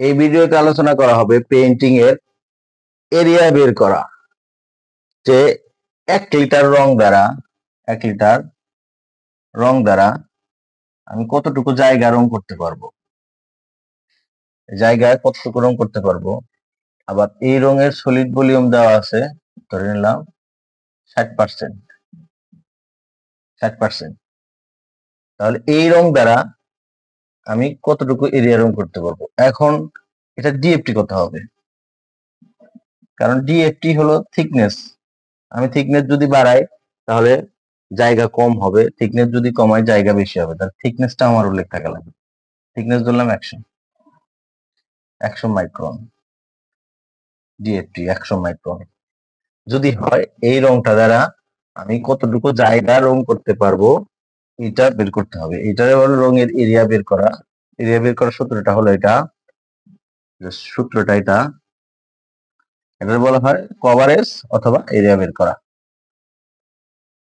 এই ভিডিওতে আলোচনা করা হবে পেইন্টিং এর এরিয়া বের করা, যে 1 লিটার রং দ্বারা আমি কতটুকু জায়গা রং করতে পারবো, জায়গায় কতটুকু রং করতে পারবো। আবার এই রঙের সলিড ভলিউম দেওয়া আছে, ধরে নিলাম 60%। তাহলে এই রং দ্বারা আমি কতটুকু এরিয়া রং করতে পারবো। এখন এটা ডিএফটি কত হবে, কারণ ডিএফটি হলো থিকনেস। আমি থিকনেস যদি বাড়াই তাহলে জায়গা কম হবে, থিকনেস যদি কমাই জায়গা বেশি হবে। তাহলে থিকনেসটা আমার উল্লেখ থাকা লাগবে। থিকনেস ধরলাম 100 মাইক্রন, ডিএফটি 100 মাইক্রন যদি হয়, এই রংটা দ্বারা আমি কতটুকু জায়গা রং করতে পারবো এটা বের করতে হবে। এটা হলো রঙের এরিয়া বের করা। এরিয়া বের করার সূত্রটা হলো এটা বলা হয় কভারেজ অথবা এরিয়া বের করা।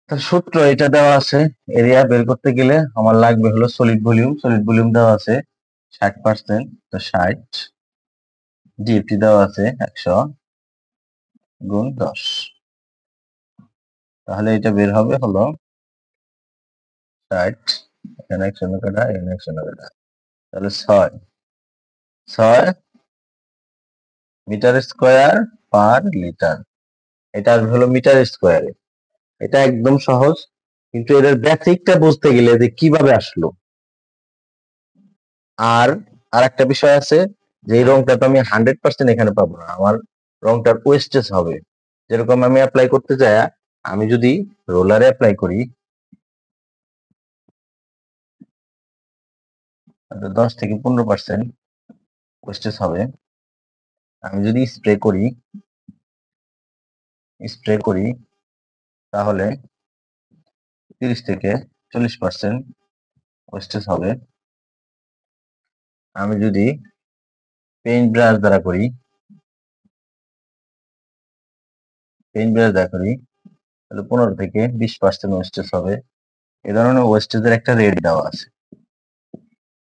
সূত্র এটা দেওয়া আছে। এরিয়া বের করতে গেলে আমার লাগবে হলো সলিড ভলিউম দেওয়া আছে 60%, তো 60, ডিএফটি দেওয়া আছে 100 গুণ 10, তাহলে এটা বের হবে হলো 60, এখানে 100 কাটা, এখানে 100 কাটা, তাহলে 6 মিটার স্কোয়ার পার লিটার। এটা আসবে হলো মিটার স্কোয়ারে। এটা একদম সহজ, কিন্তু এর বেসিকটা বুঝতে গেলে যে কিভাবে আসলো। আর একটা বিষয় আছে, যে এই রংটা তো আমি 100% এখানে পাবো না, আমার রংটার ওয়েস্টেজ হবে। যেরকম আমি অ্যাপ্লাই করতে চাই, আমি যদি রোলারে অ্যাপ্লাই করি 10 থেকে 15% ওয়েস্টেজ হবে। আমি যদি স্প্রে করি তাহলে 30 থেকে 40% ওয়েস্টেজ হবে। আমি যদি পেইন্ট ব্রাশ দ্বারা করি তাহলে 15 থেকে 20% ওয়েস্টেজ হবে। এই ধরনের ওয়েস্টেজের একটা রেট দেওয়া আছে,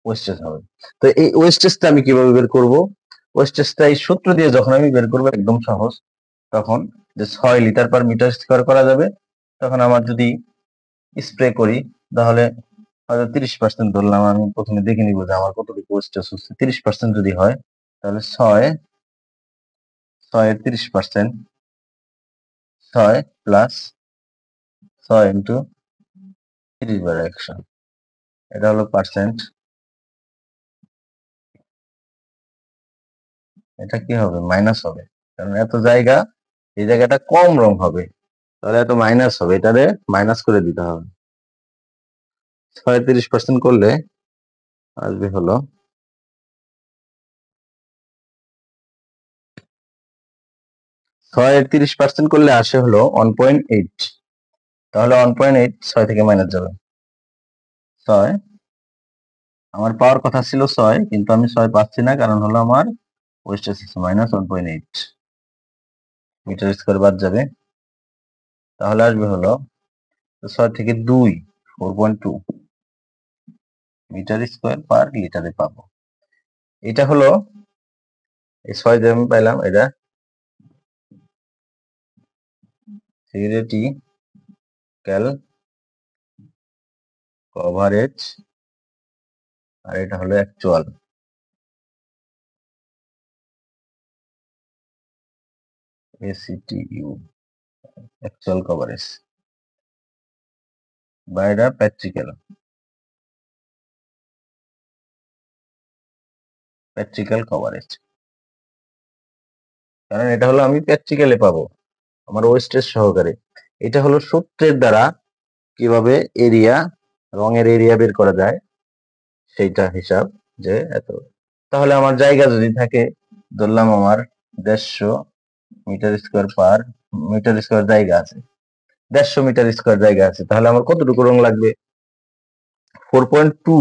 ওয়েস্টেজ হবে। তো এই ওয়েস্টেজটা আমি কিভাবে বের করব? ওয়েস্টেজটা এই সূত্র দিয়ে যখন আমি বের করব, একদম সহজ। তখন যে 6 লিটার পার মিটার স্কয়ার করা যাবে, তখন আমার যদি স্প্রে করি তাহলে হয়তো 30% ধরলাম। আমি প্রথমে দেখে নিব যে আমার কতটুকু ওয়েস্টেজ হচ্ছে। 30% যদি হয় তাহলে 6 এর 30%, 6 প্লাস 6 ইন্টু 30/100, এটা হলো পার্সেন্ট। এটা কি হবে? মাইনাস হবে, কারণ এত জায়গা, এই জায়গাটা কম রং হবে, তাহলে এত মাইনাস হবে, এটারে মাইনাস করে দিতে হবে। 30% করলে আসবে হলো 30% করলে আসে হলো 1.8। তাহলে 1.8 6 থেকে মাইনাস যাবে 6। আমার পাওয়ার কথা ছিল 6, কিন্তু আমি 6 পাচ্ছি না, কারণ হলো আমার ওয়েস্টেজ আছে -1.8 মিটার স্কয়ার বাদ যাবে। তাহলে আসবে হলো 6 থেকে 2 4.2 মিটার স্কয়ার পার লিটারে পাবো। এটা হলো এই 6 যে আমি পাইলাম, এটা থিওরিটিক্যাল কভারেজ, আর এটা হলো অ্যাকচুয়াল। ACTU অ্যাকচুয়াল কভারেজ, বা এটা প্র্যাকটিক্যাল কভারেজ। কারণ এটা হলো আমি প্র্যাকটিক্যালে পাবো আমার ওয়েস্টেজ সহকারে। এটা হলো সূত্রের দ্বারা কিভাবে রঙের এরিয়া বের করা যায় সেইটা হিসাব, যে এত। তাহলে আমার জায়গা যদি থাকে, ধরলাম আমার 150 মিটার স্কয়ার জায়গা আছে, 150 মিটার স্কয়ার জায়গা আছে, তাহলে আমার কতটুকু রং লাগবে? 4.2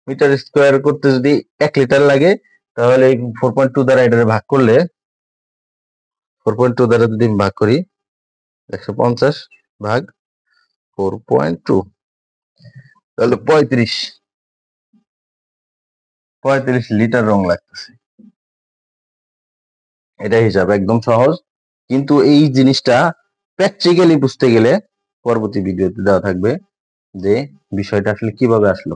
মিটার স্কয়ার করতে যদি 1 লিটার লাগে, তাহলে এই 4.2 দ্বারা এটারে ভাগ করলে, 4.2 দ্বারা যদি ভাগ করি 150 ভাগ 4.2, তাহলে 35 লিটার রং লাগতেছে। এটা হিসাব একদম সহজ, কিন্তু এই জিনিসটা প্র্যাকটিক্যালি বুঝতে গেলে পরবর্তী ভিডিওতে দেওয়া থাকবে যে বিষয়টা আসলে কিভাবে আসলো।